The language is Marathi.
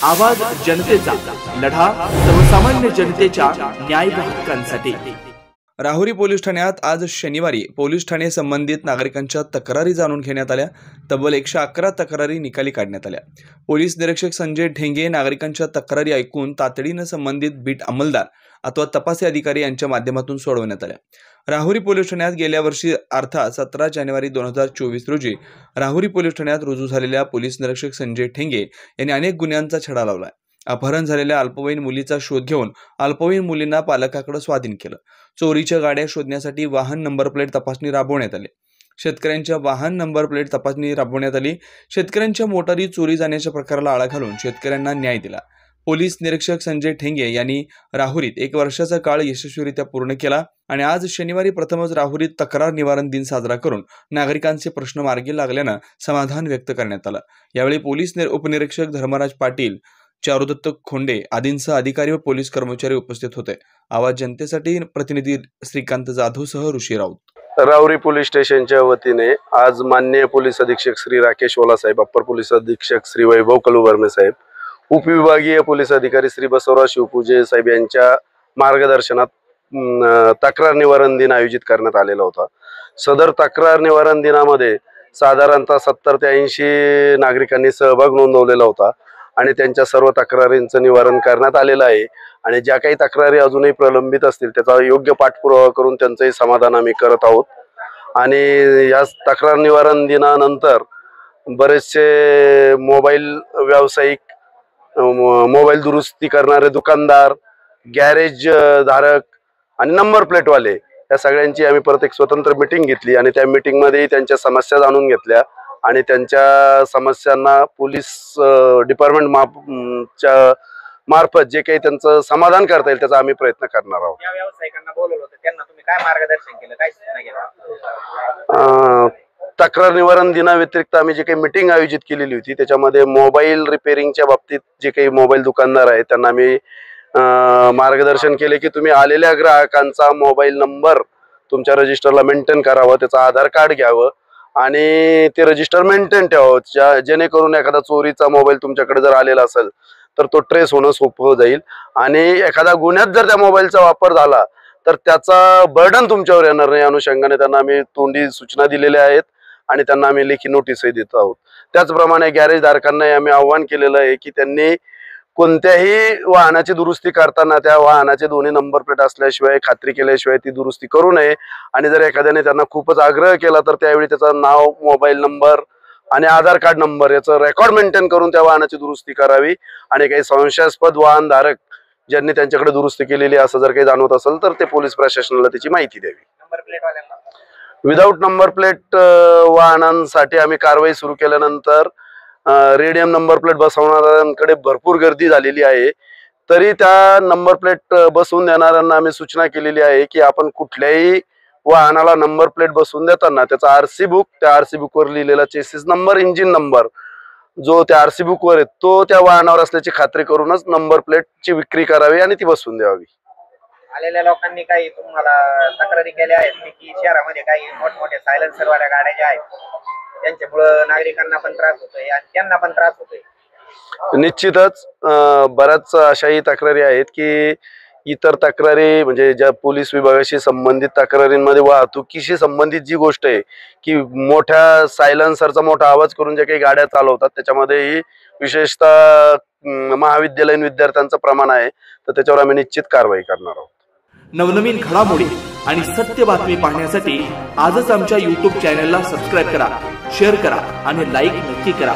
आवाज जनतेचा, लढा सर्वसामान्य जनतेच्या न्याय व हक्कांसाठी। राहुरी पोलीस ठाण्यात आज शनिवारी पोलीस ठाणे संबंधित नागरिकांच्या तक्रारी जाणून घेण्यात आल्या। तब्बल 111 तक्रारी निकाली काढण्यात आल्या। पोलीस निरीक्षक संजय ढेंगे नागरिकांच्या तक्रारी ऐकून तातडीने संबंधित बीट अंमलदार अथवा तपासी अधिकारी यांच्या माध्यमातून सोडवण्यात आल्या। राहुरी पोलीस ठाण्यात गेल्या वर्षी अर्थात 17 जानेवारी 2024 रोजी राहुरी पोलीस ठाण्यात रुजू झालेल्या पोलीस निरीक्षक संजय ढेंगे यांनी अनेक गुन्ह्यांचा छडा लावला। अपहरण झालेल्या अल्पवयीन मुलीचा शोध घेऊन अल्पवयीन मुलींना पालकाकडे स्वाधीन केलं। चोरीच्या गाड्या शोधण्यासाठी वाहन नंबर प्लेट तपासणी राबवण्यात आली। शेतकऱ्यांच्या वाहन नंबर प्लेट तपासणी राबवण्यात आली। शेतकऱ्यांच्या मोटारी चोरी जाण्याच्या प्रकाराला आळा घालून शेतकऱ्यांना न्याय दिला। पोलीस निरीक्षक संजय ढेंगे यांनी राहुरीत 1 वर्षाचा काळ यशस्वीरित्या पूर्ण केला आणि आज शनिवारी प्रथमच राहुरीत तक्रार निवारण दिन साजरा करून नागरिकांचे प्रश्न मार्गी लागल्याने समाधान व्यक्त करण्यात आलं। यावेळी पोलीस उपनिरीक्षक धर्मराज पाटील, चारुदत्त खोंडे आदींसह अधिकारी व पोलीस कर्मचारी उपस्थित होते। आवाज जनतेसाठी प्रतिनिधी श्रीकांत जाधव सह ऋषी राऊत। राहुरी पोलीस स्टेशनच्या वतीने आज माननीय पोलीस अधीक्षक श्री राकेश ओला साहेब, अप्पर पोलीस अधीक्षक श्री वैभव कलुवर्मे साहेब, उपविभागीय पोलीस अधिकारी श्री बसवराज शिवपूजे साहेब यांच्या मार्गदर्शनात तक्रार निवारण दिन आयोजित करण्यात आलेला होता। सदर तक्रार निवारण दिनामध्ये साधारणतः 70 ते 80 नागरिकांनी सहभाग नोंदवलेला होता आणि त्यांच्या सर्व तक्रारींचं निवारण करण्यात आलेलं आहे आणि ज्या काही तक्रारी अजूनही प्रलंबित असतील त्याचा योग्य पाठपुरावा करून त्यांचंही समाधान आम्ही करत आहोत। आणि या तक्रार निवारण दिनानंतर बरेचसे मोबाईल व्यावसायिक, मोबाईल दुरुस्ती करणारे दुकानदार, गॅरेज धारक आणि नंबर प्लेटवाले या सगळ्यांची आम्ही परत एक स्वतंत्र मीटिंग घेतली आणि त्या मीटिंगमध्ये त्यांच्या समस्या जाणून घेतल्या आणि त्यांच्या समस्यांना पोलीस डिपार्टमेंटच्या मार्फत जे काही त्यांचं समाधान करता येईल त्याचा आम्ही प्रयत्न करणार आहोत। या व्यावसायिकांना बोलवलं होतं, त्यांना तुम्ही काय मार्गदर्शन केलं, काय सूचना केल्या? तक्रार निवारण दिनाव्यतिरिक्त आम्ही जे काही मीटिंग आयोजित केलेली होती त्याच्यामध्ये मोबाईल रिपेअरिंगच्या बाबतीत जे काही मोबाईल दुकानदार आहेत त्यांना आम्ही मार्गदर्शन केले की तुम्ही आलेल्या ग्राहकांचा मोबाईल नंबर तुमच्या रजिस्टरला मेंटेन करावं, त्याचं आधार कार्ड घ्यावं आणि ते रजिस्टर मेंटेन ठेवावं, जेणेकरून एखादा चोरीचा मोबाईल तुमच्याकडे जर आलेला असेल तर तो ट्रेस होणं सोपं जाईल आणि एखादा गुन्ह्यात जर त्या मोबाईलचा वापर झाला तर त्याचा बर्डन तुमच्यावर येणार नाही। अनुषंगाने त्यांना आम्ही तोंडी सूचना दिलेल्या आहेत आणि त्यांना आम्ही लेखी नोटीसही देत आहोत। त्याचप्रमाणे गॅरेज धारकांनाही आम्ही आव्हान केलेलं आहे की त्यांनी कोणत्याही वाहनाची दुरुस्ती करताना त्या वाहनाचे दोन्ही नंबर प्लेट असल्याशिवाय, खात्री केल्याशिवाय ती दुरुस्ती करू नये आणि जर एखाद्याने त्यांना खूपच आग्रह केला तर त्यावेळी त्याचं नाव, मोबाईल नंबर आणि आधार कार्ड नंबर याचं रेकॉर्ड मेंटेन करून त्या वाहनाची दुरुस्ती करावी आणि काही संशयास्पद वाहन धारक ज्यांनी त्यांच्याकडे दुरुस्ती केलेली असं जर काही जाणवत असेल तर ते पोलीस प्रशासनाला त्याची माहिती द्यावी। नंबर प्लेट वाल्यांना विदाऊट नंबर प्लेट वाहनांसाठी आम्ही कारवाई सुरू केल्यानंतर रेडियम नंबर प्लेट बसवणाऱ्यांकडे भरपूर गर्दी झालेली आहे, तरी त्या नंबर प्लेट बसवून देणाऱ्यांना आम्ही सूचना केलेली आहे की आपण कुठल्याही वाहनाला नंबर प्लेट बसवून देताना त्याचा आरसी बुक, त्या आरसी बुकवर लिहिलेला चेसिस नंबर, इंजिन नंबर जो त्या आरसी बुकवर आहे तो त्या वाहनावर असल्याची खात्री करूनच नंबर प्लेटची विक्री करावी आणि ती बसवून द्यावी। आलेल्या लोकांनी काही तुम्हाला तक्रारी केल्या आहेत की शहरामध्ये काही मोठमोठे सायलेन्सरवाल्या गाड्या ज्या आहेत त्यांच्यामुळे नागरिकांना पण त्रास होतोय आणि त्यांना पण त्रास होतोय? निश्चितच बऱ्याच अशाही तक्रारी आहेत की इतर तक्रारी म्हणजे ज्या पोलीस विभागाशी संबंधित तक्रारींमध्ये वाहतुकीशी संबंधित जी गोष्ट आहे की मोठ्या सायलेन्सरचा मोठा आवाज करून ज्या काही गाड्या चालवतात त्याच्यामध्येही विशेषतः महाविद्यालयीन विद्यार्थ्यांचं प्रमाण आहे, तर त्याच्यावर आम्ही निश्चित कारवाई करणार आहोत। नवनवीन घडामोडी आणि सत्य बातमी पाहण्यासाठी आजच आमच्या YouTube चॅनलला सबस्क्राईब करा, शेअर करा आणि लाईक नक्की करा।